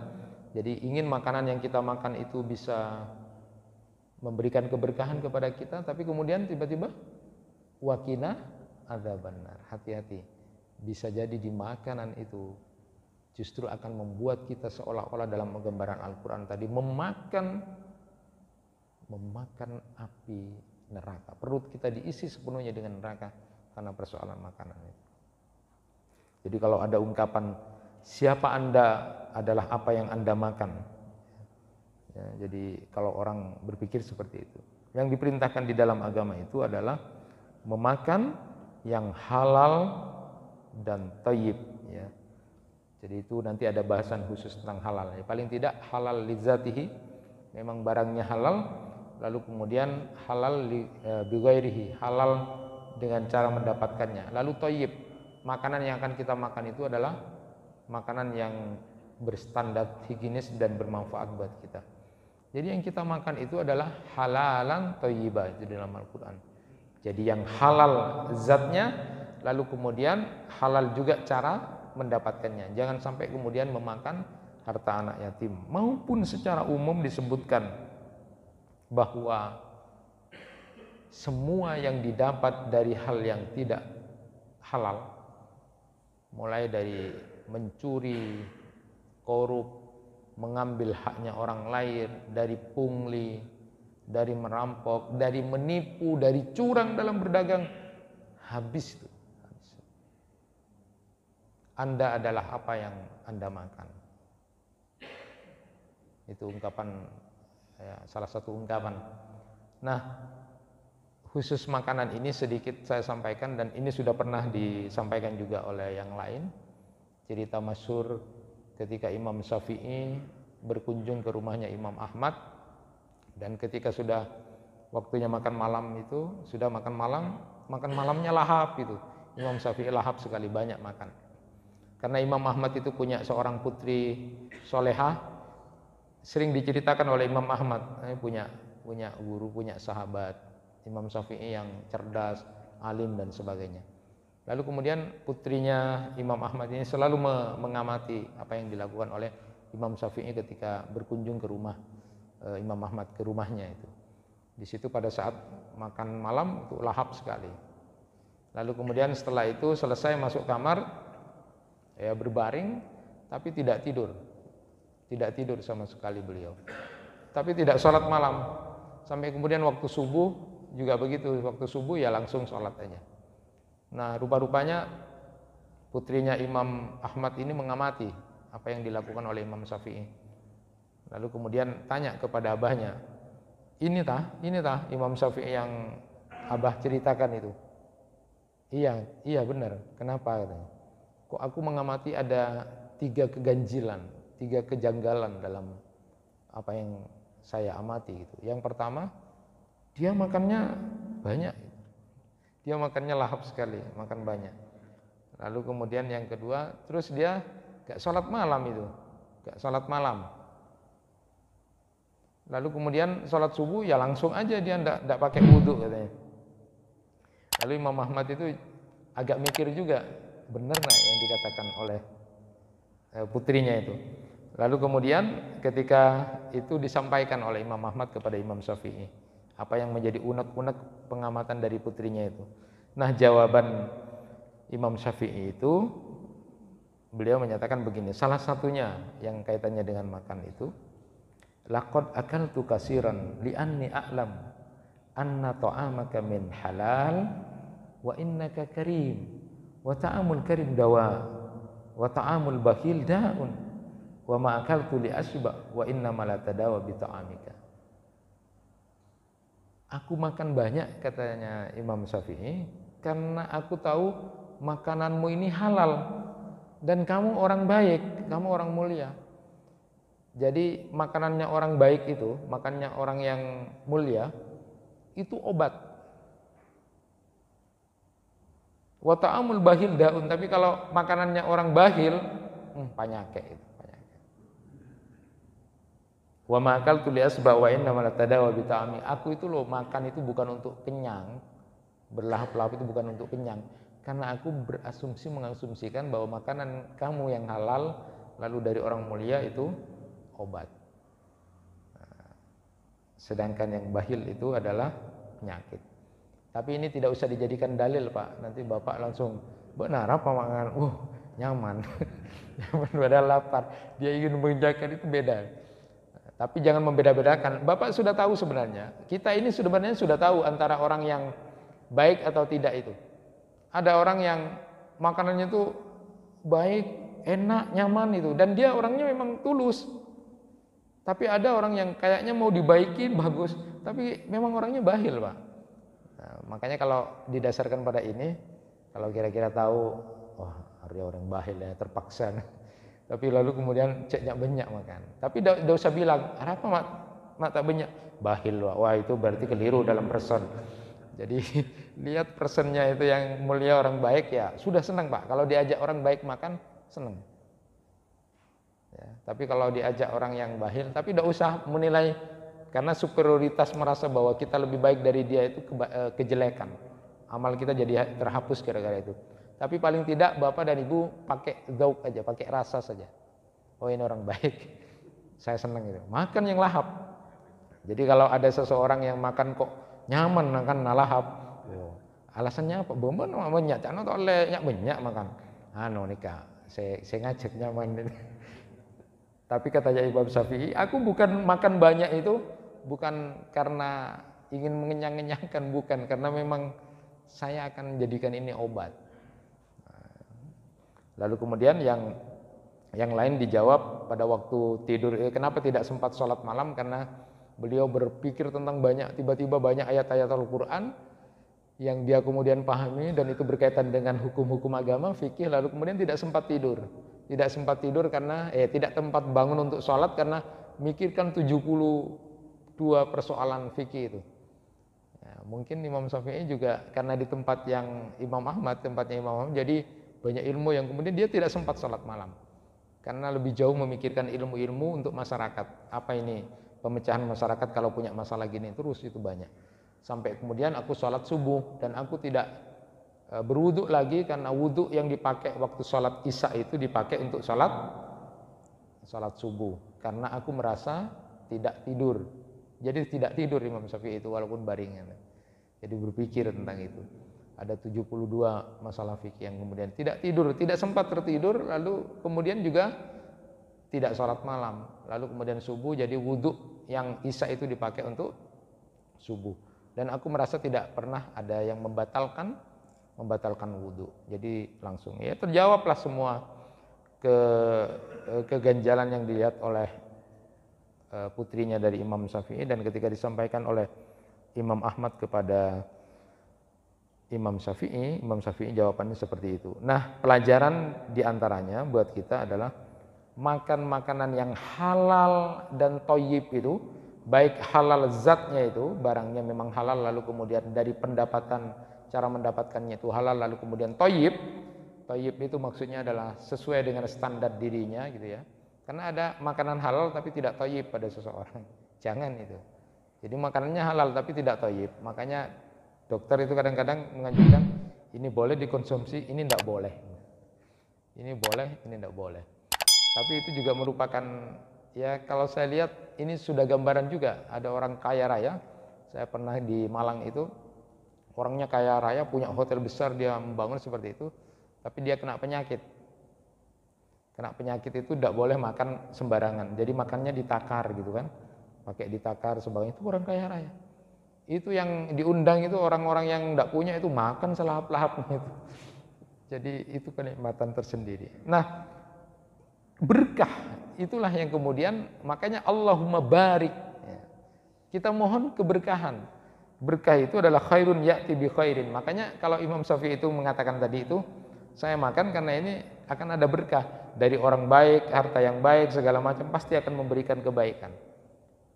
Jadi ingin makanan yang kita makan itu bisa memberikan keberkahan kepada kita, tapi kemudian tiba-tiba wakina adzabannar. Hati-hati. Bisa jadi di makanan itu justru akan membuat kita seolah-olah dalam gambaran Al-Qur'an tadi memakan api neraka. Perut kita diisi sepenuhnya dengan neraka karena persoalan makanan itu. Jadi kalau ada ungkapan siapa Anda adalah apa yang Anda makan. Ya, jadi kalau orang berpikir seperti itu, yang diperintahkan di dalam agama itu adalah memakan yang halal dan thayyib, ya. Jadi itu nanti ada bahasan khusus tentang halal. Ya, paling tidak halal lidzatihi, memang barangnya halal, lalu kemudian halal bighairihi, halal dengan cara mendapatkannya. Lalu thayyib, makanan yang akan kita makan itu adalah makanan yang berstandar higienis dan bermanfaat buat kita. Jadi yang kita makan itu adalah halalan thayyibah, itu dalam Al-Qur'an. Jadi yang halal zatnya, lalu kemudian halal juga cara mendapatkannya. Jangan sampai kemudian memakan harta anak yatim. Maupun secara umum disebutkan bahwa semua yang didapat dari hal yang tidak halal, mulai dari mencuri, korup, mengambil haknya orang lain, dari pungli, dari merampok, dari menipu, dari curang dalam berdagang, habis itu. Anda adalah apa yang Anda makan. Itu ungkapan, ya, salah satu ungkapan. Nah, khusus makanan ini sedikit saya sampaikan, dan ini sudah pernah disampaikan juga oleh yang lain. Cerita masyhur ketika Imam Syafi'i berkunjung ke rumahnya Imam Ahmad, dan ketika sudah waktunya makan malam itu, sudah makan malamnya lahap itu. Imam Syafi'i lahap sekali, banyak makan. Karena Imam Ahmad itu punya seorang putri solehah, sering diceritakan oleh Imam Ahmad, punya guru, punya sahabat Imam Syafi'i yang cerdas, alim dan sebagainya. Lalu kemudian putrinya Imam Ahmad ini selalu mengamati apa yang dilakukan oleh Imam Syafi'i ketika berkunjung ke rumah Imam Ahmad, ke rumahnya itu. Di situ pada saat makan malam itu lahap sekali. Lalu kemudian setelah itu selesai masuk kamar, ya berbaring, tapi tidak tidur sama sekali beliau. Tapi tidak sholat malam. Sampai kemudian waktu subuh juga begitu, waktu subuh ya langsung sholat aja. Nah, rupa-rupanya putrinya Imam Ahmad ini mengamati apa yang dilakukan oleh Imam Syafi'i. Lalu kemudian tanya kepada abahnya, ini tah Imam Syafi'i yang abah ceritakan itu? Iya benar. Kenapa? Katanya. kok aku mengamati ada 3 keganjilan, 3 kejanggalan dalam apa yang saya amati gitu. Yang pertama, dia makannya banyak. Dia makannya lahap sekali, makan banyak. Lalu kemudian yang kedua, terus dia gak sholat malam itu, gak sholat malam. Lalu kemudian sholat subuh ya langsung aja dia ndak pakai wudhu katanya. Lalu Imam Ahmad itu agak mikir juga, benar nggak yang dikatakan oleh putrinya itu. Lalu kemudian ketika itu disampaikan oleh Imam Ahmad kepada Imam Syafi'i, apa yang menjadi unek-unek pengamatan dari putrinya itu. Nah, jawaban Imam Syafi'i itu, beliau menyatakan begini, salah satunya yang kaitannya dengan makan itu, laqad akaltu katsiran li'anni a'lam anna ta'amaka min halal wa innaka karim wa ta'amul karim dawa wa ta'amul bakhil da'un wa ma akaltu li asba wa inna ma la tadawa bi ta'amika. Aku makan banyak, katanya Imam Syafi'i, karena aku tahu makananmu ini halal dan kamu orang baik, kamu orang mulia. Jadi makanannya orang baik itu, makannya orang yang mulia, itu obat. Wa ta'amul bahil daun, tapi kalau makanannya orang bahil, penyakit itu, penyakit. Wa ma'akal tu li asba wa inna ma la tadawa bi ta'ami. Aku itu loh makan itu bukan untuk kenyang, berlahap-lahap itu bukan untuk kenyang, karena aku mengasumsikan bahwa makanan kamu yang halal lalu dari orang mulia itu obat. Sedangkan yang bahil itu adalah penyakit. Tapi ini tidak usah dijadikan dalil, Pak. Nanti Bapak langsung, benar apa makan? Nyaman. Nyaman padahal lapar. Dia ingin menginjakan, itu beda. Tapi jangan membeda-bedakan. Bapak sudah tahu sebenarnya. Kita ini sebenarnya sudah tahu antara orang yang baik atau tidak itu. Ada orang yang makanannya itu baik, enak, nyaman itu. Dan dia orangnya memang tulus. Tapi ada orang yang kayaknya mau dibaiki bagus, tapi memang orangnya bahil, Pak. Nah, makanya kalau didasarkan pada ini, kalau kira-kira tahu, wah, dia orang bahil ya, terpaksa. Tapi lalu kemudian ceknya banyak makan. Tapi tidak usah bilang, apa mak tak banyak? Bahil, Pak. Wah, itu berarti keliru dalam person. Jadi lihat personnya itu yang mulia orang baik ya, sudah senang, Pak. Kalau diajak orang baik makan, senang. Ya, tapi kalau diajak orang yang bahil, tapi tidak usah menilai karena superioritas merasa bahwa kita lebih baik dari dia itu kejelekan. Amal kita jadi terhapus gara-gara itu. Tapi paling tidak Bapak dan Ibu pakai zauk aja, pakai rasa saja. Oh, ini orang baik. Saya senang gitu. Makan yang lahap. Jadi kalau ada seseorang yang makan kok nyaman makan lahap, alasannya apa? Bomben banyak, jangan oleh banyak makan. Nikah, saya ngajak nyaman. Tapi katanya Imam Syafi'i, aku bukan makan banyak itu bukan karena ingin mengenyang-kenyangkan, bukan, karena memang saya akan jadikan ini obat. Lalu kemudian yang lain dijawab pada waktu tidur, kenapa tidak sempat sholat malam, karena beliau berpikir tentang tiba-tiba banyak ayat-ayat Al-Quran yang dia kemudian pahami dan itu berkaitan dengan hukum-hukum agama, fikih, lalu kemudian tidak sempat tidur. Tidak sempat tidur karena tidak tempat bangun untuk sholat karena mikirkan 72 persoalan fikih itu. Ya, mungkin Imam Syafi'i juga karena di tempat yang tempatnya Imam Ahmad, jadi banyak ilmu yang kemudian dia tidak sempat sholat malam. Karena lebih jauh memikirkan ilmu-ilmu untuk masyarakat. Apa ini pemecahan masyarakat kalau punya masalah gini terus itu banyak. Sampai kemudian aku sholat subuh dan aku tidak berwuduk lagi karena wuduk yang dipakai waktu sholat isya itu dipakai untuk sholat subuh karena aku merasa tidak tidur. Jadi tidak tidur Imam Syafi'i itu walaupun baringan. Jadi berpikir tentang itu. Ada 72 masalah fikih yang kemudian tidak tidur, tidak sempat tertidur, lalu kemudian juga tidak sholat malam. Lalu kemudian subuh jadi wuduk yang isya itu dipakai untuk subuh. Dan aku merasa tidak pernah ada yang membatalkan wudhu. Jadi langsung ya terjawablah semua keganjalan yang dilihat oleh putrinya dari Imam Syafi'i, dan ketika disampaikan oleh Imam Ahmad kepada Imam Syafi'i jawabannya seperti itu. Nah, pelajaran diantaranya buat kita adalah makan makanan yang halal dan thayyib itu, baik halal zatnya itu, barangnya memang halal lalu kemudian dari pendapatan cara mendapatkannya itu halal lalu kemudian thayyib. Thayyib itu maksudnya adalah sesuai dengan standar dirinya gitu ya. Karena ada makanan halal tapi tidak thayyib pada seseorang. Jangan itu. Jadi makanannya halal tapi tidak thayyib. Makanya dokter itu kadang-kadang menganjurkan ini boleh dikonsumsi, ini tidak boleh. Ini boleh, ini tidak boleh. Tapi itu juga merupakan, ya kalau saya lihat ini sudah gambaran juga. Ada orang kaya raya, saya pernah di Malang itu, orangnya kaya raya, punya hotel besar, dia membangun seperti itu, tapi dia kena penyakit. Kena penyakit itu tidak boleh makan sembarangan, jadi makannya ditakar gitu kan, pakai ditakar sebagainya, itu orang kaya raya. Itu yang diundang itu orang-orang yang tidak punya itu makan selahap-lahapnya itu. Jadi itu kenikmatan tersendiri. Nah, berkah itulah yang kemudian makanya Allahumma barik. Kita mohon keberkahan. Berkah itu adalah khairun ya'ti bi khairin. Makanya kalau Imam Syafi'i itu mengatakan tadi itu, saya makan karena ini akan ada berkah dari orang baik, harta yang baik, segala macam pasti akan memberikan kebaikan.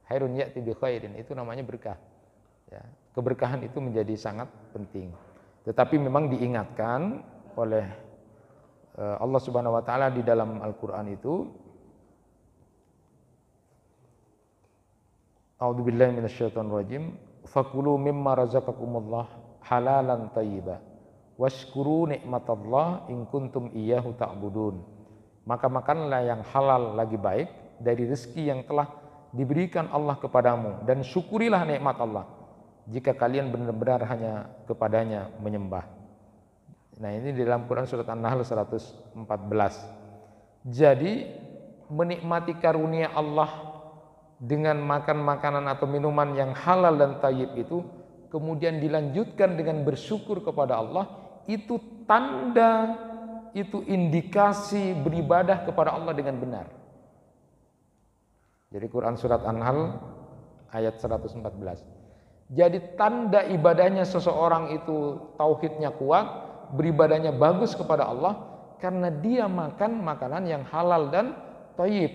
Khairun ya'ti bi khairin, itu namanya berkah. Ya, keberkahan itu menjadi sangat penting. Tetapi memang diingatkan oleh Allah Subhanahu wa taala di dalam Al-Qur'an itu, A'udzubillahi minasyaitonir rajim, fakulu mimma razaqakumullah halalan thayyiba washkuru nikmatallah in kuntum iyyahu ta'budun. Maka makanlah yang halal lagi baik dari rezeki yang telah diberikan Allah kepadamu dan syukurilah nikmat Allah jika kalian benar-benar hanya kepadanya menyembah. Nah, ini di dalam Quran surat An-Nahl 114. Jadi menikmati karunia Allah dengan makan makanan atau minuman yang halal dan thayyib itu, kemudian dilanjutkan dengan bersyukur kepada Allah, itu tanda, itu indikasi beribadah kepada Allah dengan benar. Jadi Quran surat An-Nahl ayat 114. Jadi tanda ibadahnya seseorang itu tauhidnya kuat, beribadahnya bagus kepada Allah karena dia makan makanan yang halal dan thayyib.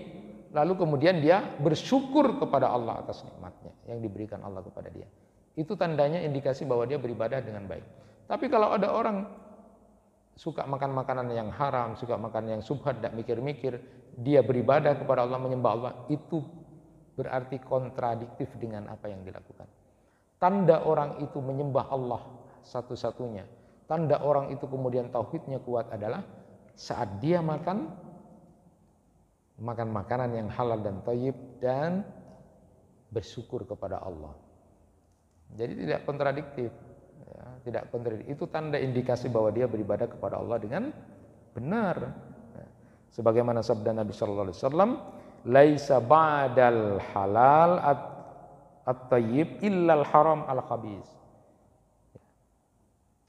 Lalu kemudian dia bersyukur kepada Allah atas nikmatnya yang diberikan Allah kepada dia. Itu tandanya indikasi bahwa dia beribadah dengan baik. Tapi kalau ada orang suka makan makanan yang haram, suka makan yang subhat, tidak mikir-mikir, dia beribadah kepada Allah, menyembah Allah, itu berarti kontradiktif dengan apa yang dilakukan. Tanda orang itu menyembah Allah satu-satunya, tanda orang itu kemudian tauhidnya kuat adalah saat dia makan makanan yang halal dan thayyib dan bersyukur kepada Allah. Jadi tidak kontradiktif, ya, tidak kontradiktif. Itu tanda indikasi bahwa dia beribadah kepada Allah dengan benar. Ya. Sebagaimana sabda Nabi Sallallahu Alaihi Wasallam, "Laisa ba'dal halal at-thayyib illal haram al-khabis."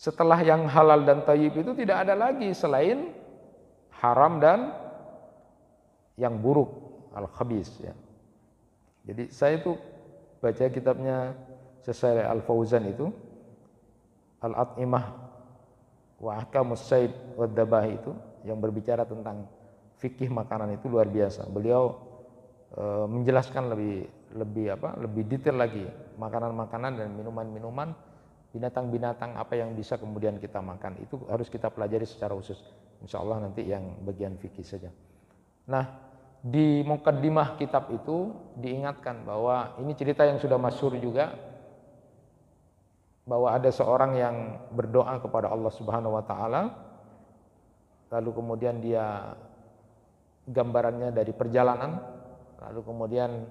Setelah yang halal dan thayyib itu tidak ada lagi selain haram dan yang buruk, al-khabis ya. Jadi saya itu baca kitabnya Syekh Al-Fauzan itu, Al-At'imah wa Ahkamus Sayd wa Dabah itu, yang berbicara tentang fikih makanan itu luar biasa. Beliau menjelaskan lebih detail lagi makanan-makanan dan minuman-minuman, binatang-binatang apa yang bisa kemudian kita makan. Itu harus kita pelajari secara khusus. Insya Allah nanti yang bagian fikih saja. Nah, di mukaddimah kitab itu diingatkan bahwa ini cerita yang sudah masyhur juga, bahwa ada seorang yang berdoa kepada Allah Subhanahu wa taala, lalu kemudian dia gambarannya dari perjalanan, lalu kemudian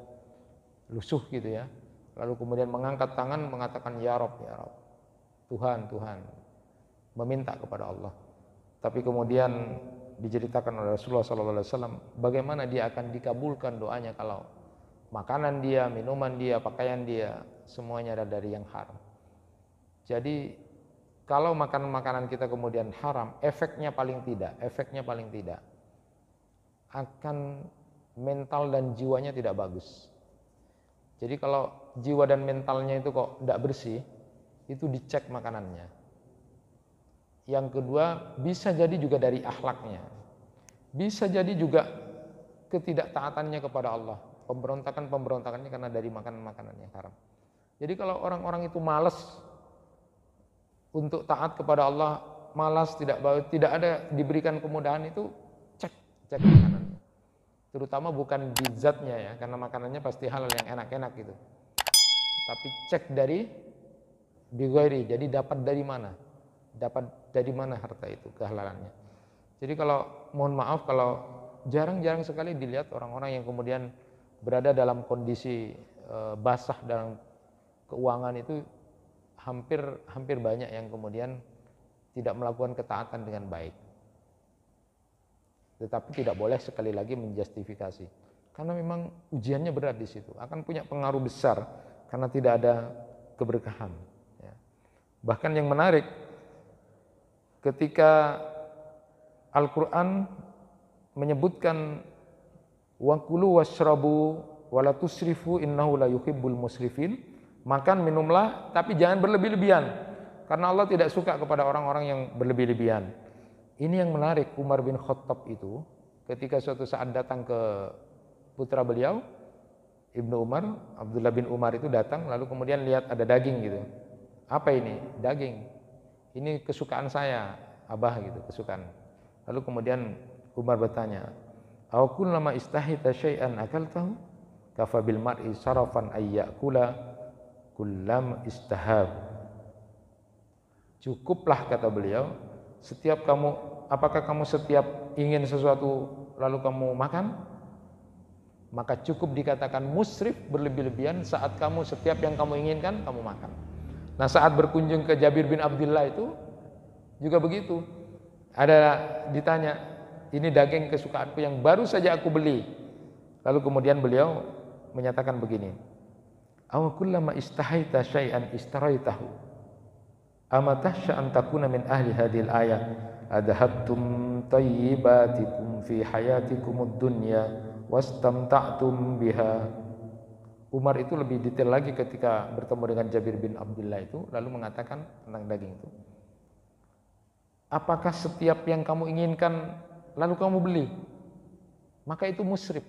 lusuh gitu ya, lalu kemudian mengangkat tangan mengatakan ya Rabb, ya Rabb, Tuhan, Tuhan, meminta kepada Allah. Tapi kemudian diceritakan oleh Rasulullah SAW bagaimana dia akan dikabulkan doanya kalau makanan dia, minuman dia, pakaian dia semuanya ada dari yang haram. Jadi kalau makanan-makanan kita kemudian haram, efeknya paling tidak akan mental dan jiwanya tidak bagus. Jadi kalau jiwa dan mentalnya itu kok tidak bersih, itu dicek makanannya. Yang kedua, bisa jadi juga dari akhlaknya. Bisa jadi juga ketidaktaatannya kepada Allah. Pemberontakannya karena dari makanan-makanan yang haram. Jadi kalau orang-orang itu malas untuk taat kepada Allah, malas, tidak ada diberikan kemudahan, itu cek makanannya. Terutama bukan di zatnya ya, karena makanannya pasti halal yang enak-enak gitu. Tapi cek dari bighairi, jadi dapat dari mana? Dapat dari mana harta itu, kehalalannya. Jadi kalau mohon maaf, kalau jarang-jarang sekali dilihat orang-orang yang kemudian berada dalam kondisi basah dalam keuangan itu, hampir banyak yang kemudian tidak melakukan ketaatan dengan baik. Tetapi tidak boleh sekali lagi menjustifikasi, karena memang ujiannya berat di situ, akan punya pengaruh besar karena tidak ada keberkahan. Ya. Bahkan yang menarik, ketika Al-Quran menyebutkan wakulu washrabu wala tusrifu innahu la yuhibbul musrifin, makan minumlah tapi jangan berlebih-lebihan, karena Allah tidak suka kepada orang-orang yang berlebih-lebihan. Ini yang menarik, Umar bin Khattab itu ketika suatu saat datang ke putra beliau, Ibnu Umar, Abdullah bin Umar itu datang, lalu kemudian lihat ada daging gitu. Apa ini? Daging. Ini kesukaan saya, Abah gitu, kesukaan. Lalu kemudian Umar bertanya, "Aw kullama istahita syai'an akaltahu? Kafa bil mar'i sarafan ayyakula kullam istahab." Cukuplah, kata beliau, apakah kamu setiap ingin sesuatu lalu kamu makan? Maka cukup dikatakan musrif, berlebih-lebihan, saat kamu setiap yang kamu inginkan kamu makan. Nah, saat berkunjung ke Jabir bin Abdullah itu juga begitu. Ada ditanya, ini daging kesukaanku yang baru saja aku beli. Lalu kemudian beliau menyatakan begini, "Aw kullama istahaita syai'an istaraitahu? Ama tahsya an takuna min ahli hadhil ayah adhabtum tayyibatikum fi hayatikumud dunya wastamta'tum biha." Umar itu lebih detail lagi ketika bertemu dengan Jabir bin Abdullah itu, lalu mengatakan tentang daging itu, apakah setiap yang kamu inginkan lalu kamu beli? Maka itu musrif.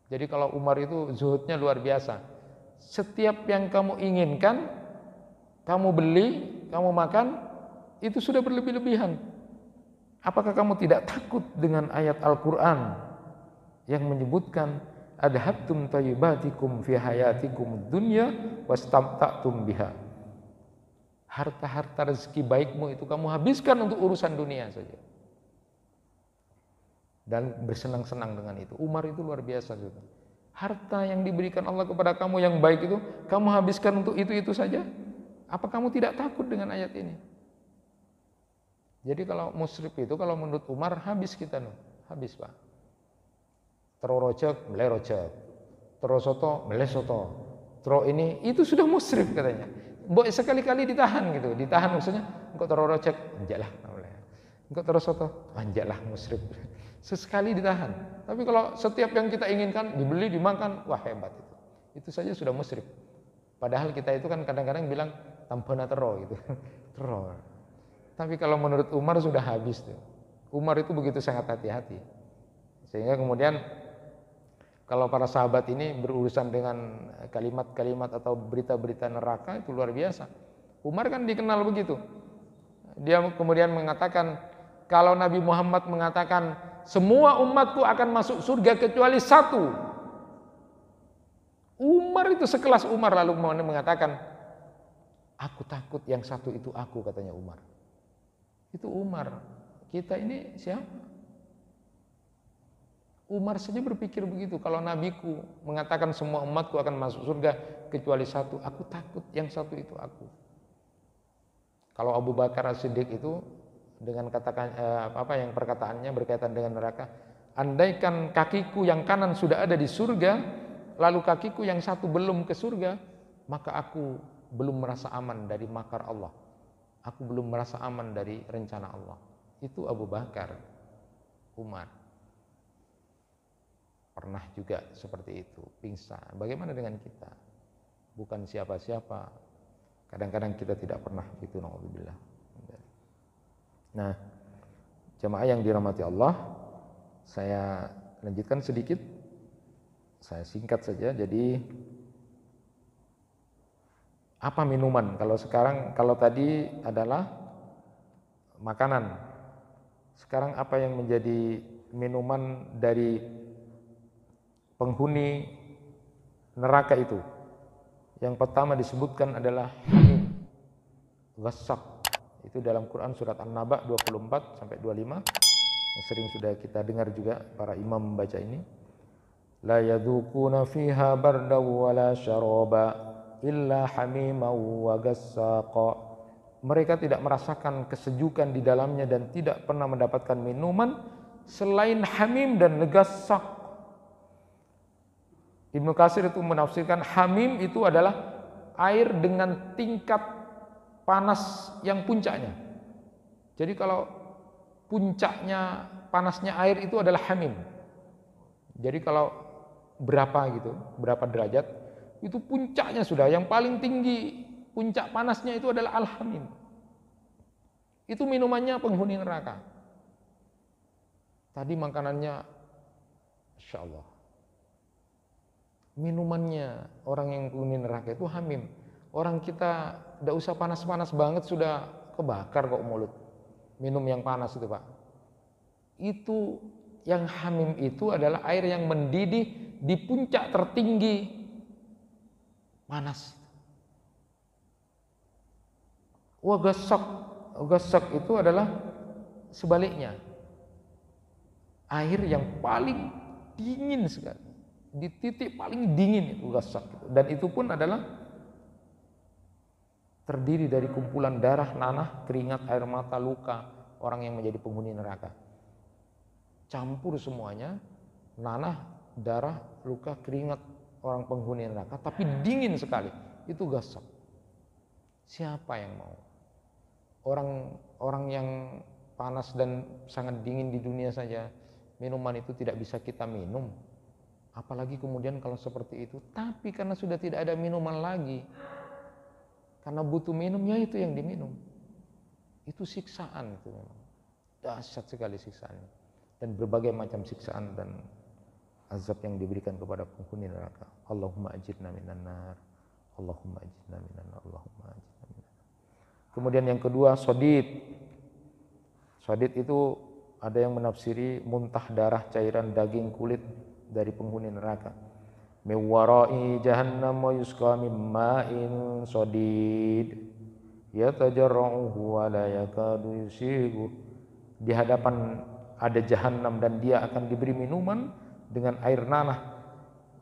Jadi kalau Umar itu zuhudnya luar biasa. Setiap yang kamu inginkan kamu beli, kamu makan, itu sudah berlebih-lebihan. Apakah kamu tidak takut dengan ayat Al-Quran yang menyebutkan adhabtum tayyibatikum fi hayatikum dunya wastamta'tum biha? Harta-harta rezeki baikmu itu kamu habiskan untuk urusan dunia saja dan bersenang-senang dengan itu. Umar itu luar biasa gitu. Harta yang diberikan Allah kepada kamu yang baik itu kamu habiskan untuk itu saja. Apa kamu tidak takut dengan ayat ini? Jadi kalau musrif itu, kalau menurut Umar, habis kita nih, habis Pak. Terorojak, beli rojak. Terosoto, beli soto. Tero ini, itu sudah musrif katanya. Mbok sekali-kali ditahan gitu, ditahan maksudnya, engkau terorojak, anjaklah. Engkau terosoto, anjaklah musrif. Sesekali ditahan. Tapi kalau setiap yang kita inginkan dibeli, dimakan, wah hebat itu. Itu saja sudah musrif. Padahal kita itu kan kadang-kadang bilang tampona tero gitu. Tero. Tapi kalau menurut Umar sudah habis tuh. Umar itu begitu sangat hati-hati. Sehingga kemudian kalau para sahabat ini berurusan dengan kalimat-kalimat atau berita-berita neraka itu luar biasa. Umar kan dikenal begitu. Dia kemudian mengatakan, kalau Nabi Muhammad mengatakan semua umatku akan masuk surga kecuali satu, Umar itu sekelas Umar lalu mengatakan, aku takut yang satu itu aku, katanya Umar. Itu Umar. Kita ini siapa? Umar saja berpikir begitu. Kalau nabiku mengatakan semua umatku akan masuk surga kecuali satu, aku takut yang satu itu aku. Kalau Abu Bakar As-Siddiq itu dengan katakan yang perkataannya berkaitan dengan neraka, andaikan kakiku yang kanan sudah ada di surga, lalu kakiku yang satu belum ke surga, maka aku belum merasa aman dari makar Allah. Aku belum merasa aman dari rencana Allah. Itu Abu Bakar. Umar pernah juga seperti itu, pingsan. Bagaimana dengan kita? Bukan siapa-siapa. Kadang-kadang kita tidak pernah, gitu, naudzubillah. Nah, jamaah yang dirahmati Allah, saya lanjutkan sedikit, saya singkat saja. Jadi apa minuman? Kalau tadi adalah makanan. Sekarang apa yang menjadi minuman dari penghuni neraka itu? Yang pertama disebutkan adalah hamim, ghassak. Itu dalam Quran surat An-Naba 24 sampai 25. Sering sudah kita dengar juga para imam membaca ini. La yadzuquna fiha bardaw wala syaraba illa hamiman wa ghassaqa. Mereka tidak merasakan kesejukan di dalamnya dan tidak pernah mendapatkan minuman selain hamim dan ghassak. Ibnu Katsir itu menafsirkan hamim itu adalah air dengan tingkat panas yang puncaknya. Jadi kalau puncaknya panasnya air itu adalah hamim. Jadi kalau berapa derajat, itu puncaknya sudah, yang paling tinggi puncak panasnya itu adalah al-hamim. Itu minumannya penghuni neraka. Tadi makanannya, Insya Allah. Minumannya orang yang penghuni neraka itu hamim. Orang kita tidak usah panas-panas banget sudah kebakar kok mulut. Minum yang panas itu Pak. Itu yang hamim itu adalah air yang mendidih di puncak tertinggi panas. Ghassak itu adalah sebaliknya. Air yang paling dingin sekali. Di titik paling dingin itu ghassak. Dan itu pun adalah terdiri dari kumpulan darah, nanah, keringat, air mata, luka orang yang menjadi penghuni neraka. Campur semuanya, nanah, darah, luka, keringat orang penghuni neraka, tapi dingin sekali. Itu ghassak. Siapa yang mau? Orang yang panas dan sangat dingin di dunia saja, minuman itu tidak bisa kita minum. Apalagi kemudian kalau seperti itu. Tapi karena sudah tidak ada minuman lagi, karena butuh minum, ya itu yang diminum. Itu siksaan itu memang. Dahsyat sekali siksaan. Dan berbagai macam siksaan dan azab yang diberikan kepada penghuni neraka. Allahumma ajirna minan nar. Allahumma ajirna minan nar. Allahumma ajirna minan nar. Kemudian yang kedua, sodid. Sodid itu ada yang menafsiri muntah darah, cairan daging, kulit dari penghuni neraka. Miwarai jahannam wa yusqa min ma'in sadid yatajarra'uhu wa la yakadu yusighu. Di hadapan ada jahanam dan dia akan diberi minuman dengan air nanah.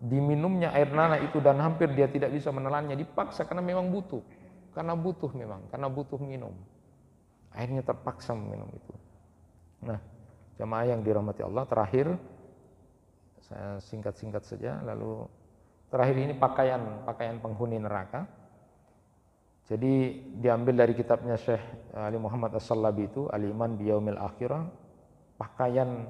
Diminumnya air nanah itu dan hampir dia tidak bisa menelannya, dipaksa karena memang butuh. Karena butuh minum. Akhirnya terpaksa minum itu. Nah, jamaah yang dirahmati Allah, terakhir saya singkat-singkat saja, lalu terakhir ini pakaian penghuni neraka. Jadi diambil dari kitabnya Syekh Ali Muhammad As-Sallabi itu, Al-Iman Biyaumil Akhirah. Pakaian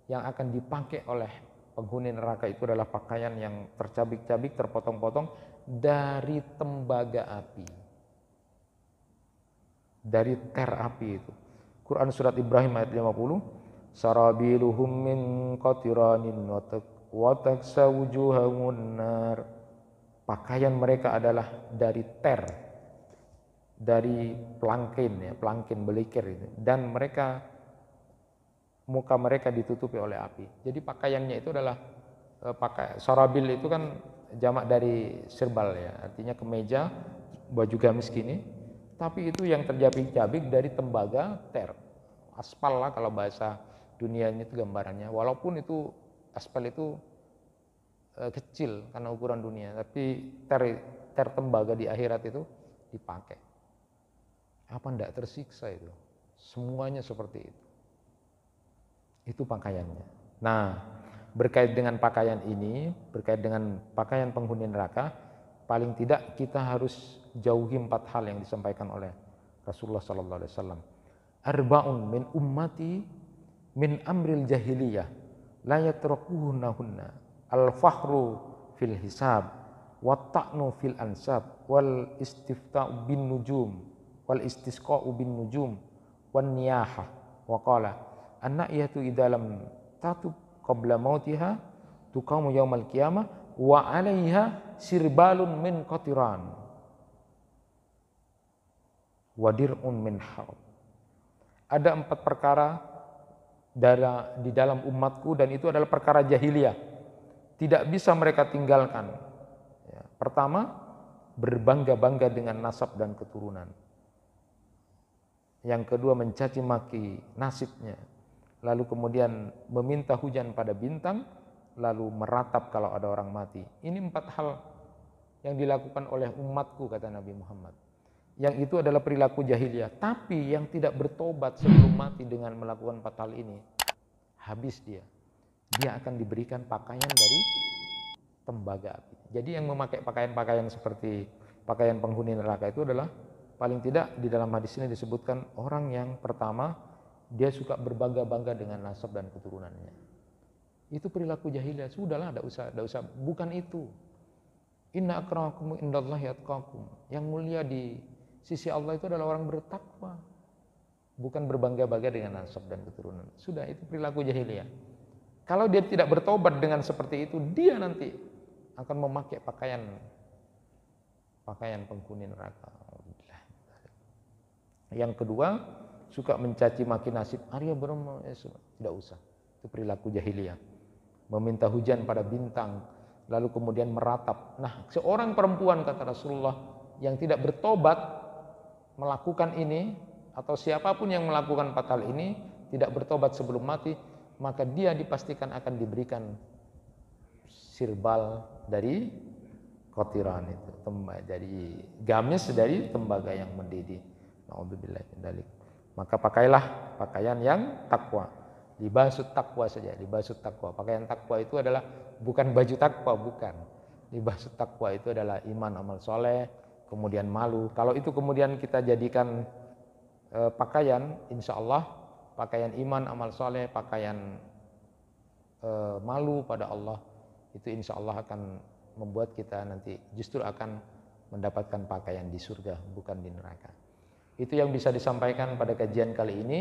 yang akan dipakai oleh penghuni neraka itu adalah pakaian yang tercabik-cabik, terpotong-potong dari tembaga api, dari ter api itu. Quran surat Ibrahim ayat 50. Sarabiluhum min qatiranin wa taksa wujuhahum nar. Pakaian mereka adalah dari ter, dari pelangkin belikir itu, dan muka mereka ditutupi oleh api. Jadi pakaiannya itu adalah sarabil itu kan jamak dari sirbal ya, artinya kemeja, baju gamis gini, tapi itu yang tercabik-cabik dari tembaga ter. Aspal lah kalau bahasa dunianya itu gambarannya, walaupun itu aspal itu kecil karena ukuran dunia, tapi ter tembaga di akhirat itu dipakai. Apa ndak tersiksa itu? Semuanya seperti itu. Itu pakaiannya. Nah, berkait dengan pakaian ini, berkait dengan pakaian penghuni neraka, paling tidak kita harus jauhi 4 hal yang disampaikan oleh Rasulullah sallallahu alaihi wasallam. Arba'un min ummati min amril jahiliyah la yatrakuhunna al-fakhru fil hisab wa ta'nu fil ansab wal istifta'u bin nujum wal istisqa'u bin nujum wan niyaha wa qala an-na'iyatu idza lam tatub qabla mautiha tuqamu yaumal qiyamah wa 'alaiha sirbalun min qatiran wa dir'un min harab. Ada 4 perkara di dalam umatku dan itu adalah perkara jahiliyah. Tidak bisa mereka tinggalkan. Ya, pertama, berbangga-bangga dengan nasab dan keturunan. Yang kedua, mencaci maki nasibnya. Lalu kemudian meminta hujan pada bintang, lalu meratap kalau ada orang mati. Ini 4 hal yang dilakukan oleh umatku, kata Nabi Muhammad. Yang itu adalah perilaku jahiliyah. Tapi yang tidak bertobat sebelum mati dengan melakukan 4 hal ini, habis dia. Dia akan diberikan pakaian dari tembaga api. Jadi yang memakai pakaian-pakaian seperti pakaian penghuni neraka itu adalah paling tidak di dalam hadis ini disebutkan orang yang pertama dia suka berbangga-bangga dengan nasab dan keturunannya. Itu perilaku jahiliyah. Sudahlah, tidak usah. Bukan itu. Inna akramakum indallahi atqakum. Yang mulia di sisi Allah itu adalah orang bertakwa. Bukan berbangga-bangga dengan nasab dan keturunan. Sudah, itu perilaku jahiliyah. Kalau dia tidak bertobat dengan seperti itu, dia nanti akan memakai pakaian penghuni neraka. Yang kedua, suka mencaci maki nasib. Arya Brahma, tidak usah. Itu perilaku jahiliyah. Meminta hujan pada bintang, lalu kemudian meratap. Nah, seorang perempuan, kata Rasulullah, yang tidak bertobat melakukan ini, atau siapapun yang melakukan 4 hal ini, tidak bertobat sebelum mati, maka dia dipastikan akan diberikan sirbal dari kotiran itu, dari gamis dari tembaga yang mendidih. Na'udzubillah min dzalik. Maka pakailah pakaian yang takwa. Libasut takwa saja, libasut takwa. Pakaian takwa itu adalah bukan baju takwa, bukan. Libasut takwa itu adalah iman, amal soleh, kemudian malu. Kalau itu kemudian kita jadikan pakaian, insya Allah pakaian iman, amal soleh, pakaian malu pada Allah, itu insya Allah akan membuat kita nanti justru akan mendapatkan pakaian di surga, bukan di neraka. Itu yang bisa disampaikan pada kajian kali ini,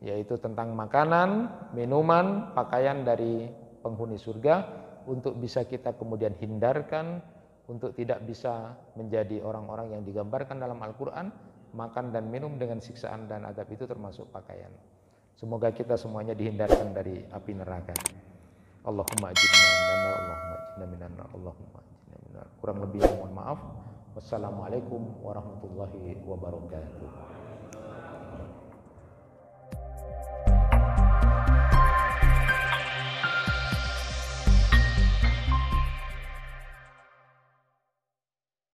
yaitu tentang makanan, minuman, pakaian dari penghuni surga, untuk bisa kita kemudian hindarkan, untuk tidak bisa menjadi orang-orang yang digambarkan dalam Al-Quran, makan dan minum dengan siksaan dan adab itu termasuk pakaian. Semoga kita semuanya dihindarkan dari api neraka. Allahumma ajirna minan nar, Allahumma ajirna minan nar, Allahumma ajirna minan nar. Kurang lebihnya mohon maaf. Wassalamualaikum warahmatullahi wabarakatuh.